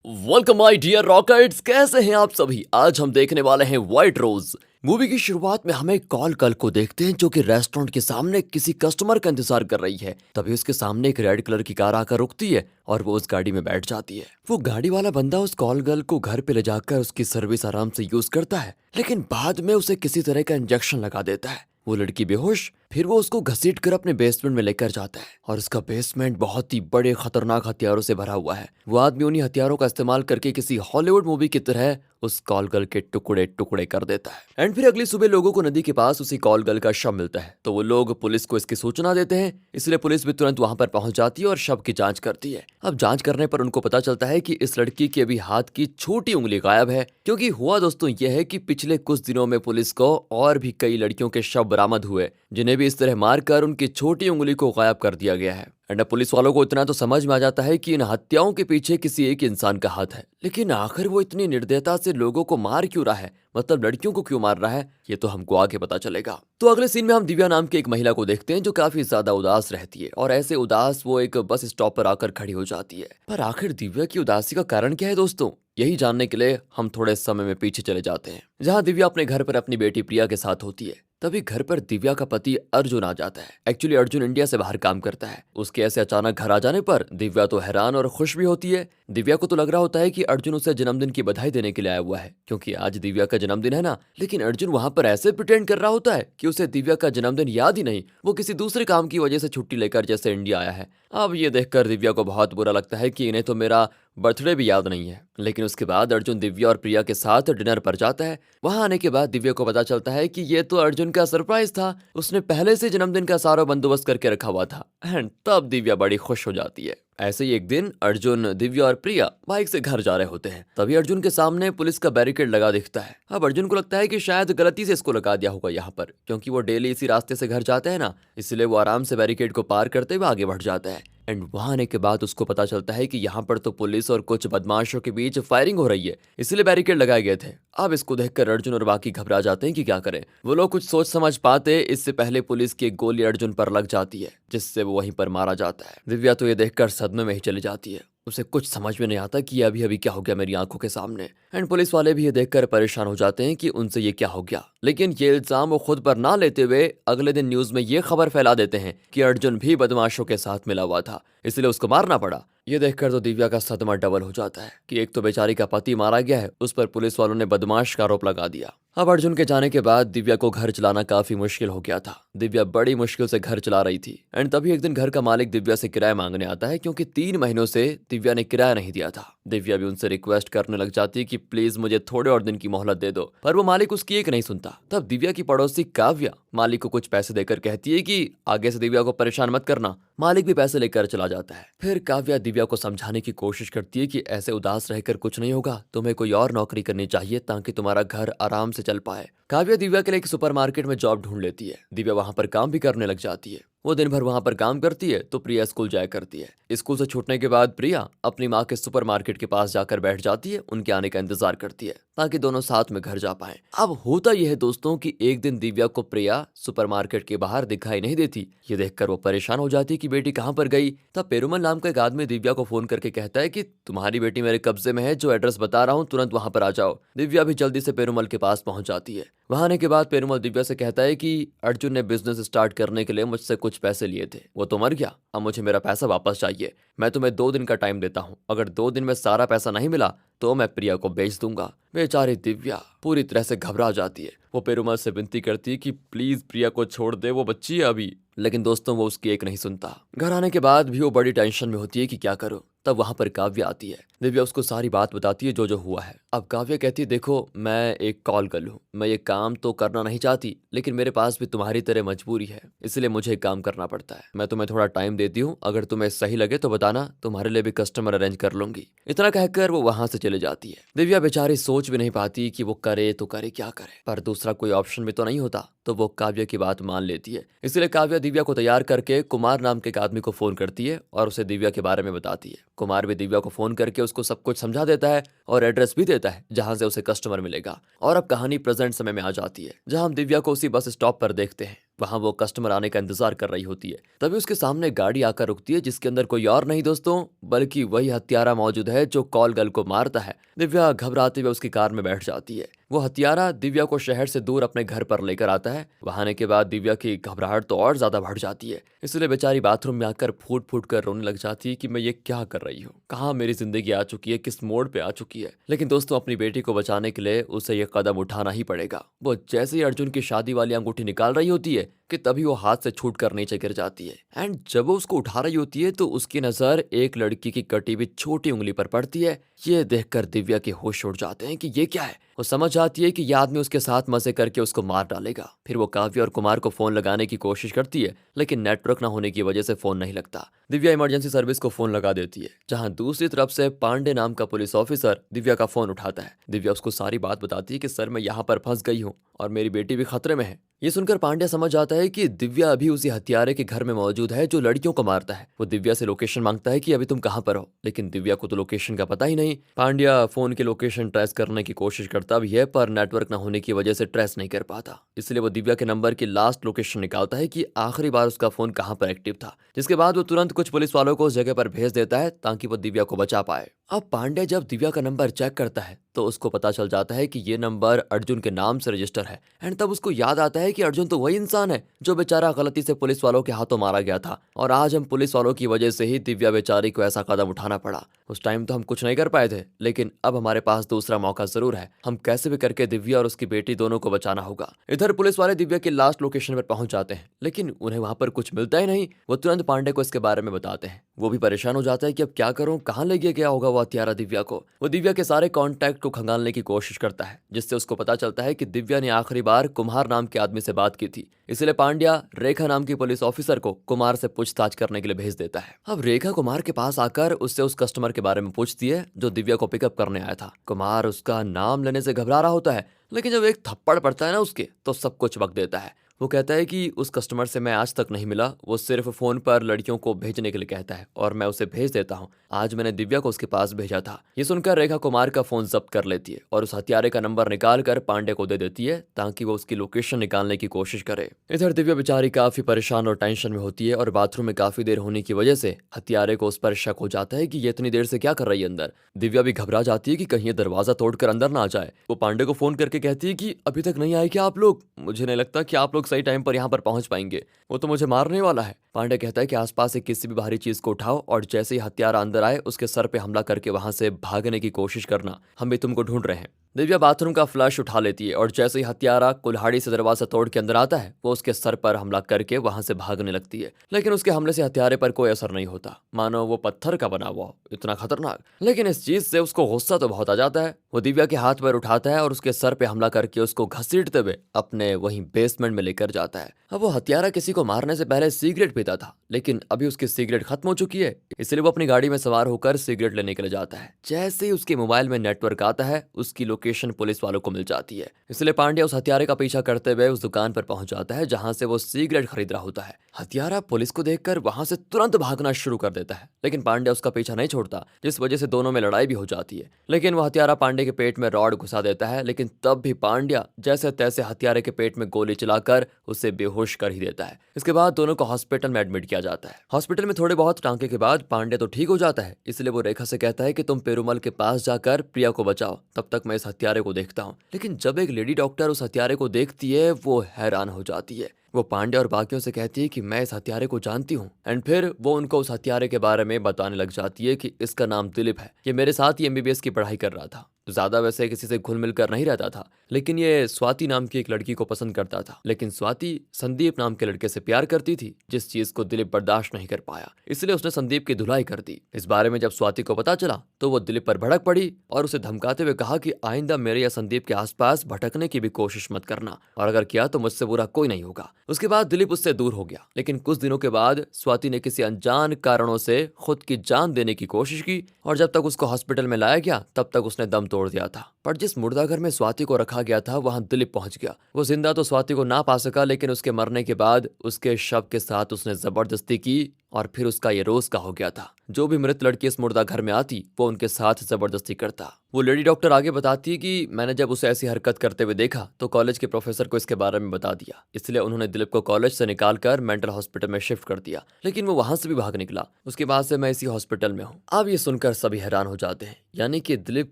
Welcome my dear rockets, कैसे हैं आप सभी। आज हम देखने वाले हैं व्हाइट रोज। मूवी की शुरुआत में हमें कॉल गर्ल को देखते हैं जो कि रेस्टोरेंट के सामने किसी कस्टमर का इंतजार कर रही है। तभी उसके सामने एक रेड कलर की कार आकर रुकती है और वो उस गाड़ी में बैठ जाती है। वो गाड़ी वाला बंदा उस कॉल गर्ल को घर पे ले जाकर उसकी सर्विस आराम से यूज करता है, लेकिन बाद में उसे किसी तरह का इंजेक्शन लगा देता है। वो लड़की बेहोश, फिर वो उसको घसीट कर अपने बेसमेंट में लेकर जाता है और उसका बेसमेंट बहुत ही बड़े खतरनाक हथियारों से भरा हुआ है। वो आदमी उन्हीं हथियारों का इस्तेमाल करके किसी हॉलीवुड मूवी की तरह उस कॉल गर्ल के टुकड़े टुकड़े कर देता है। एंड फिर अगली सुबह लोगों को नदी के पास उसी कॉल गर्ल का शव मिलता है, तो वो लोग पुलिस को इसकी सूचना देते हैं। इसलिए पुलिस भी तुरंत वहां पर पहुंच जाती है और शव की जांच करती है। अब जांच करने पर उनको पता चलता है कि इस लड़की की अभी हाथ की छोटी उंगली गायब है, क्योंकि हुआ दोस्तों यह है कि पिछले कुछ दिनों में पुलिस को और भी कई लड़कियों के शव बरामद हुए, जिन्हें भी इस तरह मारकर उनकी छोटी उंगली को गायब कर दिया गया है। एंड पुलिस वालों को इतना तो समझ में आ जाता है कि इन हत्याओं के पीछे किसी एक इंसान का हाथ है, लेकिन आखिर वो इतनी निर्दयता से लोगों को मार क्यों रहा है, मतलब लड़कियों को क्यों मार रहा है, ये तो हमको आगे पता चलेगा। तो अगले सीन में हम दिव्या नाम की एक महिला को देखते हैं जो काफी ज्यादा उदास रहती है, और ऐसे उदास वो एक बस स्टॉप पर आकर खड़ी हो जाती है। पर आखिर दिव्या की उदासी का कारण क्या है दोस्तों, यही जानने के लिए हम थोड़े समय में पीछे चले जाते हैं, जहां दिव्या अपने घर पर अपनी बेटी प्रिया के साथ होती है। तभी घर पर दिव्या का पति अर्जुन आ जाता है। एक्चुअली अर्जुन इंडिया से बाहर काम करता है। उसके ऐसे अचानक घर आ जाने पर दिव्या तो हैरान और खुश भी होती है। दिव्या को तो लग रहा होता है कि अर्जुन उसे जन्मदिन की बधाई देने के लिए आया हुआ है, क्योंकि आज दिव्या का जन्मदिन है ना। लेकिन अर्जुन वहां पर ऐसे प्रिटेंड कर रहा होता है कि उसे दिव्या का जन्मदिन याद ही नहीं, वो किसी दूसरे काम की वजह से छुट्टी लेकर जैसे इंडिया आया है। अब ये देखकर दिव्या को बहुत बुरा लगता है कि इन्हें तो मेरा बर्थडे भी याद नहीं है। लेकिन उसके बाद अर्जुन दिव्या और प्रिया के साथ डिनर पर जाता है। वहां आने के बाद दिव्या को पता चलता है कि ये तो अर्जुन का सरप्राइज था, उसने पहले से जन्मदिन का सारा बंदोबस्त करके रखा हुआ था। एंड तब दिव्या बड़ी खुश हो जाती है। ऐसे ही एक दिन अर्जुन, दिव्या और प्रिया बाइक से घर जा रहे होते हैं। तभी अर्जुन के सामने पुलिस का बैरिकेड लगा दिखता है। अब अर्जुन को लगता है कि शायद गलती से इसको लगा दिया होगा यहाँ पर, क्योंकि वो डेली इसी रास्ते से घर जाते हैं ना, इसलिए वो आराम से बैरिकेड को पार करते हुए आगे बढ़ जाता है। एंड वहां आने के बाद उसको पता चलता है कि यहाँ पर तो पुलिस और कुछ बदमाशों के बीच फायरिंग हो रही है, इसलिए बैरिकेड लगाए गए थे। अब इसको देखकर अर्जुन और बाकी घबरा जाते हैं कि क्या करें। वो लोग कुछ सोच समझ पाते इससे पहले पुलिस की एक गोली अर्जुन पर लग जाती है, जिससे वो वहीं पर मारा जाता है। दिव्या तो ये देखकर सदमे में ही चली जाती है। उसे कुछ समझ में नहीं आता कि अभी अभी क्या हो गया मेरी आंखों के सामने। एंड पुलिस वाले भी ये देखकर परेशान हो जाते हैं कि उनसे ये क्या हो गया। लेकिन ये इल्जाम वो खुद पर ना लेते हुए अगले दिन न्यूज में ये खबर फैला देते हैं कि अर्जुन भी बदमाशों के साथ मिला हुआ था, इसलिए उसको मारना पड़ा। ये देखकर तो दिव्या का सदमा डबल हो जाता है कि एक तो बेचारी का पति मारा गया है, उस पर पुलिस वालों ने बदमाश का आरोप लगा दिया। अब अर्जुन के जाने के बाद दिव्या को घर चलाना काफी मुश्किल हो गया था। दिव्या बड़ी मुश्किल से घर चला रही थी। एंड तभी एक दिन घर का मालिक दिव्या से किराया मांगने आता है, क्योंकि 3 महीनों से दिव्या ने किराया नहीं दिया था। दिव्या भी उनसे रिक्वेस्ट करने लग जाती है कि प्लीज मुझे थोड़े और दिन की मोहलत दे दो, पर वो मालिक उसकी एक नहीं सुनता। तब दिव्या की पड़ोसी काव्या मालिक को कुछ पैसे देकर कहती है कि आगे से दिव्या को परेशान मत करना। मालिक भी पैसे लेकर चला जाता है। फिर काव्या दिव्या को समझाने की कोशिश करती है कि ऐसे उदास रहकर कुछ नहीं होगा, तुम्हें कोई और नौकरी करनी चाहिए ताकि तुम्हारा घर आराम से चल पाए। काव्या दिव्या के लिए एक सुपरमार्केट में जॉब ढूंढ लेती है। दिव्या वहां पर काम भी करने लग जाती है। वो दिन भर वहां पर काम करती है तो प्रिया स्कूल जाया करती है। स्कूल से छूटने के बाद प्रिया अपनी माँ के सुपरमार्केट के पास जाकर बैठ जाती है, उनके आने का इंतजार करती है ताकि दोनों साथ में घर जा पाए। अब होता यह है दोस्तों कि एक दिन दिव्या को प्रिया सुपरमार्केट के बाहर दिखाई नहीं देती। ये देखकर वो परेशान हो जाती है कि बेटी कहाँ पर गई। तब पेरुमल नाम का एक आदमी दिव्या को फोन करके कहता है कि तुम्हारी बेटी मेरे कब्जे में है, जो एड्रेस बता रहा हूँ तुरंत वहां पर आ जाओ। दिव्या भी जल्दी से पेरुमल के पास पहुंच जाती है। वहां आने के बाद पेरुमल दिव्या से कहता है कि अर्जुन ने बिजनेस स्टार्ट करने के लिए मुझसे कुछ पैसे लिए थे, वो तो मर गया, अब मुझे मेरा पैसा वापस चाहिए। मैं तुम्हें 2 दिन का टाइम देता हूँ, अगर 2 दिन में सारा पैसा नहीं मिला तो मैं प्रिया को बेच दूंगा। बेचारी दिव्या पूरी तरह से घबरा जाती है। वो पेरुमल से विनती करती है कि प्लीज प्रिया को छोड़ दे, वो बच्ची है अभी। लेकिन दोस्तों वो उसकी एक नहीं सुनता। घर आने के बाद भी वो बड़ी टेंशन में होती है कि क्या करो। तब वहां पर काव्या आती है। दिव्या उसको सारी बात बताती है जो जो हुआ है। अब काव्या कहती है देखो मैं एक कॉल गर्ल हूँ, मैं ये काम तो करना नहीं चाहती, लेकिन मेरे पास भी तुम्हारी तरह मजबूरी है, इसलिए मुझे काम करना पड़ता है। मैं तुम्हें थोड़ा टाइम देती हूँ, अगर तुम्हें सही लगे तो बताना, तुम्हारे लिए भी कस्टमर अरेंज कर लूंगी। इतना कहकर वो वहां से चले जाती है। दिव्या बेचारी सोच भी नहीं पाती कि वो करे तो करे क्या करे, पर दूसरा कोई ऑप्शन भी तो नहीं होता, तो वो काव्या की बात मान लेती है। इसलिए काव्या दिव्या को तैयार करके कुमार नाम के एक आदमी को फोन करती है और उसे दिव्या के बारे में बताती है। कुमार भी दिव्या को फोन करके उसको सब कुछ समझा देता है और एड्रेस भी देता है जहां से उसे कस्टमर मिलेगा। और अब कहानी प्रेजेंट समय में आ जाती है, जहां हम दिव्या को उसी बस स्टॉप पर देखते हैं। वहाँ वो कस्टमर आने का इंतजार कर रही होती है। तभी उसके सामने गाड़ी आकर रुकती है जिसके अंदर कोई और नहीं दोस्तों, बल्कि वही हत्यारा मौजूद है जो कॉल गर्ल को मारता है। दिव्या घबराते हुए उसकी कार में बैठ जाती है। वो हत्यारा दिव्या को शहर से दूर अपने घर पर लेकर आता है। वहां आने के बाद दिव्या की घबराहट तो और ज्यादा बढ़ जाती है, इसलिए बेचारी बाथरूम में आकर फूट फूट कर रोने लग जाती है कि मैं ये क्या कर रही हूँ, कहाँ मेरी जिंदगी आ चुकी है, किस मोड़ पे आ चुकी है। लेकिन दोस्तों अपनी बेटी को बचाने के लिए उसे ये कदम उठाना ही पड़ेगा। वो जैसे ही अर्जुन की शादी वाली अंगूठी निकाल रही होती है कि तभी वो हाथ से छूट कर नीचे गिर जाती है। एंड जब वो उसको उठा रही होती है तो उसकी नजर एक लड़की की कटी हुई छोटी उंगली पर पड़ती है। ये देखकर दिव्या के होश उड़ जाते हैं कि ये क्या है। वो समझ जाती है कि ये आदमी उसके साथ मजे करके उसको मार डालेगा। फिर वो काव्य और कुमार को फोन लगाने की कोशिश करती है, लेकिन नेटवर्क न होने की वजह से फोन नहीं लगता। दिव्या इमरजेंसी सर्विस को फोन लगा देती है, जहां दूसरी तरफ से पांडे नाम का पुलिस ऑफिसर दिव्या का फोन उठाता है। दिव्या उसको सारी बात बताती है कि सर मैं यहाँ पर फंस गई हूँ और मेरी बेटी भी खतरे में है। ये सुनकर पांड्या समझ जाता है कि दिव्या अभी उसी हत्यारे के घर में मौजूद है जो लड़कियों को मारता है। वो दिव्या से लोकेशन मांगता है कि अभी तुम कहाँ पर हो, लेकिन दिव्या को तो लोकेशन का पता ही नहीं। पांड्या फोन की लोकेशन ट्रेस करने की कोशिश करता भी है, पर नेटवर्क न होने की वजह से ट्रेस नहीं कर पाता। इसलिए वो दिव्या के नंबर की लास्ट लोकेशन निकालता है कि आखिरी बार उसका फोन कहाँ पर एक्टिव था। जिसके बाद वो तुरंत कुछ पुलिस वालों को उस जगह पर भेज देता है ताकि वो दिव्या को बचा पाए। अब पांड्या जब दिव्या का नंबर चेक करता है तो उसको पता चल जाता है कि ये नंबर अर्जुन के नाम से रजिस्टर है। एंड तब उसको याद आता है कि अर्जुन तो वही इंसान है जो बेचारा गलती से पुलिस वालों के हाथों मारा गया था, और आज हम पुलिस वालों की वजह से ही दिव्या बेचारी को ऐसा कदम उठाना पड़ा। उस टाइम तो हम कुछ नहीं कर पाए थे, लेकिन अब हमारे पास दूसरा मौका जरूर है। हम कैसे भी करके दिव्या और उसकी बेटी दोनों को बचाना होगा। इधर पुलिस वाले दिव्या की लास्ट लोकेशन पर पहुंच जाते हैं, लेकिन उन्हें वहां पर कुछ मिलता ही नहीं। वो तुरंत पांडे को इसके बारे में बताते हैं। वो भी परेशान हो जाता है कि अब क्या करूं, कहां ले गया होगा वो हत्यारा दिव्या को। वो दिव्या के सारे कॉन्टैक्ट को खंगालने की कोशिश करता है, जिससे उसको पता चलता है कि दिव्या ने आखिरी बार कुमार नाम के आदमी से बात की थी। इसलिए पांड्या रेखा नाम की पुलिस ऑफिसर को कुमार से पूछताछ करने के लिए भेज देता है। अब रेखा कुमार के पास आकर उससे उस कस्टमर के बारे में पूछती है जो दिव्या को पिकअप करने आया था। कुमार उसका नाम लेने से घबरा रहा होता है, लेकिन जब एक थप्पड़ पड़ता है ना उसके, तो सब कुछ बक देता है। वो कहता है कि उस कस्टमर से मैं आज तक नहीं मिला, वो सिर्फ फोन पर लड़कियों को भेजने के लिए कहता है और मैं उसे भेज देता हूँ। आज मैंने दिव्या को उसके पास भेजा था। ये सुनकर रेखा कुमार का फोन जब्त कर लेती है और उस हत्यारे का नंबर निकाल कर पांडे को दे देती है ताकि वो उसकी लोकेशन निकालने की कोशिश करे। इधर दिव्या बेचारी काफी परेशान और टेंशन में होती है और बाथरूम में काफी देर होने की वजह से हत्यारे को उस पर शक हो जाता है कि ये इतनी देर से क्या कर रही है अंदर। दिव्या भी घबरा जाती है कि कहीं ये दरवाजा तोड़कर अंदर ना आ जाए। वो पांडे को फोन करके कहती है कि अभी तक नहीं आए क्या आप लोग? मुझे नहीं लगता कि आप लोग सही टाइम पर यहाँ पर पहुंच पाएंगे, वो तो मुझे मारने वाला है। पांडे कहता है कि आसपास से किसी भी भारी चीज को उठाओ और जैसे ही हत्यारा अंदर आए उसके सर पे हमला करके वहां से भागने की कोशिश करना, हम भी तुमको ढूंढ रहे हैं। दिव्या बाथरूम का फ्लश उठा लेती है और जैसे ही हत्यारा कुल्हाड़ी से दरवाजा तोड़ के अंदर आता है वो उसके सर पर हमला करके वहां से भागने लगती है। लेकिन उसके हमले से हत्यारे पर कोई असर नहीं होता, मानो वो पत्थर का बना हुआ हो, इतना खतरनाक। लेकिन इस चीज से उसको गुस्सा तो बहुत आ जाता है। वो दिव्या के हाथ पर उठाता है और उसके सर पे हमला करके उसको घसीटते हुए अपने वहीं बेसमेंट में लेकर जाता है। अब वो हत्यारा किसी को मारने से पहले सिगरेट पीता था, लेकिन अभी उसकी सिगरेट खत्म हो चुकी है, इसलिए वो अपनी गाड़ी में सवार होकर सिगरेट लेने के लिए जाता है। जैसे ही उसके मोबाइल में नेटवर्क आता है उसकी लोकेशन पुलिस वालों को मिल जाती है। इसलिए पांड्या उस हत्यारे का पीछा करते हुए उस दुकान पर पहुंच जाता है जहां से वो सिगरेट खरीद रहा होता है। हत्यारा पुलिस को देखकर वहां से तुरंत भागना शुरू कर देता है, लेकिन पांड्या उसका पीछा नहीं छोड़ता, जिस वजह से दोनों में लड़ाई भी हो जाती है। लेकिन वह हत्यारा पांड्या के पेट में रॉड घुसा देता है, लेकिन तब भी पांड्या जैसे तैसे हत्यारे के पेट में गोली चलाकर उसे बेहोश कर ही देता है। इसके बाद दोनों को हॉस्पिटल में एडमिट किया जाता है। हॉस्पिटल में थोड़े बहुत टांके के बाद पांड्या तो ठीक हो जाता है, इसलिए वो रेखा से कहता है कि तुम पेरुमल के पास जाकर प्रिया को बचाओ, तब तक मैं इस हत्यारे को देखता हूँ। लेकिन जब एक लेडी डॉक्टर उस हत्यारे को देखती है वो हैरान हो जाती है। वो पांड्या और बाकियों से कहती है कि मैं इस हत्यारे को जानती हूँ। एंड फिर वो उनको उस हत्यारे के बारे में बताने लग जाती है कि इसका नाम दिलीप है, ये मेरे साथ ही एमबीबीएस की पढ़ाई कर रहा था, ज्यादा वैसे किसी से घुल मिल कर नहीं रहता था, लेकिन ये स्वाति नाम की एक लड़की को पसंद करता था। लेकिन स्वाति संदीप नाम के लड़के से प्यार करती थी, जिस चीज को दिलीप बर्दाश्त नहीं कर पाया, इसलिए उसने संदीप की धुलाई कर दी। इस बारे में जब स्वाति को पता चला तो वो दिलीप पर भड़क पड़ी और उसे धमकाते हुए कहा कि आइंदा मेरे या संदीप के आसपास भटकने की भी कोशिश मत करना, और अगर किया तो मुझसे बुरा कोई नहीं होगा। उसके बाद दिलीप उससे दूर हो गया, लेकिन कुछ दिनों के बाद स्वाति ने किसी अनजान कारणों से खुद की जान देने की कोशिश की, और जब तक उसको हॉस्पिटल में लाया गया तब तक उसने दम तोड़ दिया था। पर जिस मुर्दाघर में स्वाति को रखा गया था वहां दिलीप पहुंच गया। वो जिंदा तो स्वाति को ना पा सका, लेकिन उसके मरने के बाद उसके शव के साथ उसने जबरदस्ती की और फिर उसका ये रोज का हो गया था। जो भी मृत लड़की इस मुर्दा घर में आती वो उनके साथ जबरदस्ती करता। वो लेडी डॉक्टर आगे बताती है कि मैंने जब उसे ऐसी हरकत करते हुए देखा तो कॉलेज के प्रोफेसर को इसके बारे में बता दिया, इसलिए उन्होंने दिलीप को कॉलेज से निकालकर मेंटल हॉस्पिटल में शिफ्ट कर दिया, लेकिन वो वहां से भी भाग निकला। उसके बाद से मैं इसी हॉस्पिटल में हूँ। अब ये सुनकर सभी हैरान हो जाते हैं, यानी कि दिलीप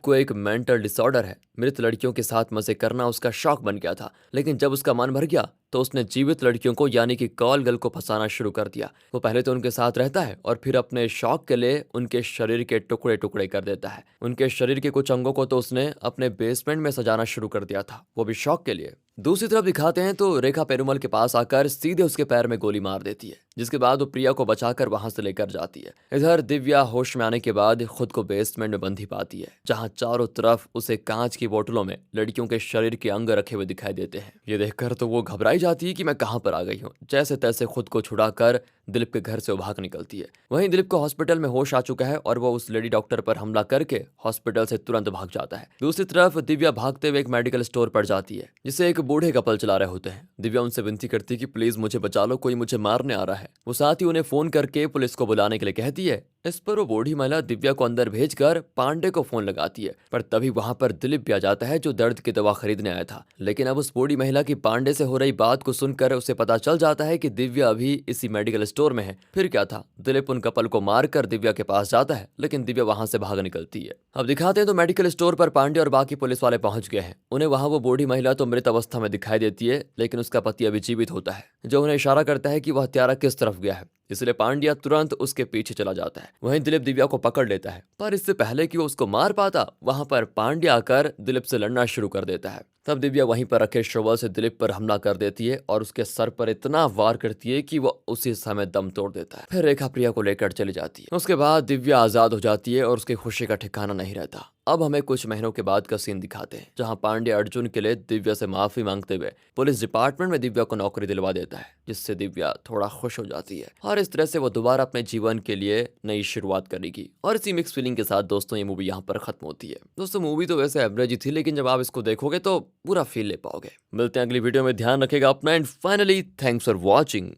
को एक मेंटल डिसऑर्डर है। मृत लड़कियों के साथ मजे करना उसका शौक बन गया था, लेकिन जब उसका मन भर गया तो उसने जीवित लड़कियों को यानी कि कॉल गर्ल को फंसाना शुरू कर दिया। वो पहले तो उनके साथ रहता है और फिर अपने शौक के लिए उनके शरीर के टुकड़े टुकड़े कर देता है। उनके शरीर के कुछ अंगों को तो उसने अपने बेसमेंट में सजाना शुरू कर दिया था, वो भी शौक के लिए। दूसरी तरफ दिखाते हैं तो रेखा पेरुमल के पास आकर सीधे उसके पैर में गोली मार देती है, जिसके बाद वो प्रिया को बचाकर वहां से लेकर जाती है। इधर दिव्या होश में आने के बाद खुद को बेसमेंट में बंधी पाती है, जहां चारों तरफ उसे कांच की बोतलों में लड़कियों के शरीर के अंग रखे हुए दिखाई देते हैं। ये देखकर तो वो घबराई जाती है कि मैं कहां पर आ गई हूँ। जैसे तैसे खुद को छुड़ाकर दिलीप के घर से वो भाग निकलती है। वहीं दिलीप को हॉस्पिटल में होश आ चुका है और वो उस लेडी डॉक्टर पर हमला करके हॉस्पिटल से तुरंत भाग जाता है। दूसरी तरफ दिव्या भागते हुए एक मेडिकल स्टोर पर जाती है, जिसे एक बूढ़े कपल चला रहे होते हैं। दिव्या उनसे विनती करती है कि प्लीज मुझे बचा लो, कोई मुझे मारने आ रहा है। वो साथ ही उन्हें फोन करके पुलिस को बुलाने के लिए कहती है। इस पर वो बूढ़ी महिला दिव्या को अंदर भेजकर पांडे को फोन लगाती है, पर तभी वहां पर दिलीप भी आ जाता है, जो दर्द की दवा खरीदने आया था। लेकिन अब उस बूढ़ी महिला की पांडे से हो रही बात को सुनकर उसे पता चल जाता है कि दिव्या अभी इसी मेडिकल स्टोर में है। फिर क्या था, दिलीप उन कपल को मारकर दिव्या के पास जाता है, लेकिन दिव्या वहां से भाग निकलती है। अब दिखाते हैं तो मेडिकल स्टोर पर पांडे और बाकी पुलिस वाले पहुंच गए हैं। उन्हें वहां वो बूढ़ी महिला तो मृत अवस्था में दिखाई देती है, लेकिन उसका पति अभी जीवित होता है, जो उन्हें इशारा करता है कि वह हत्यारा किस तरफ गया है। इसलिए पांड्या तुरंत उसके पीछे चला जाता है। वहीं दिलीप दिव्या को पकड़ लेता है, पर इससे पहले कि वो उसको मार पाता, वहां पर पांड्या आकर दिलीप से लड़ना शुरू कर देता है। तब दिव्या वहीं पर रखे शोवल से दिलीप पर हमला कर देती है और उसके सर पर इतना वार करती है कि वो उसी समय दम तोड़ देता है। फिर रेखा प्रिया को लेकर चली जाती है। उसके बाद दिव्या आजाद हो जाती है और उसकी खुशी का ठिकाना नहीं रहता। अब हमें कुछ महीनों के बाद का सीन दिखाते हैं, जहां पांडे अर्जुन के लिए दिव्या से माफी मांगते हुए पुलिस डिपार्टमेंट में दिव्या को नौकरी दिलवा देता है, जिससे दिव्या थोड़ा खुश हो जाती है और इस तरह से वो दोबारा अपने जीवन के लिए नई शुरुआत करेगी। और इसी मिक्स फीलिंग के साथ दोस्तों ये मूवी यहाँ पर खत्म होती है। दोस्तों मूवी तो वैसे एवरेज ही थी, लेकिन जब आप इसको देखोगे तो पूरा फील ले पाओगे। मिलते हैं अगली वीडियो में, ध्यान रखेगा अपना and finally thanks for watching.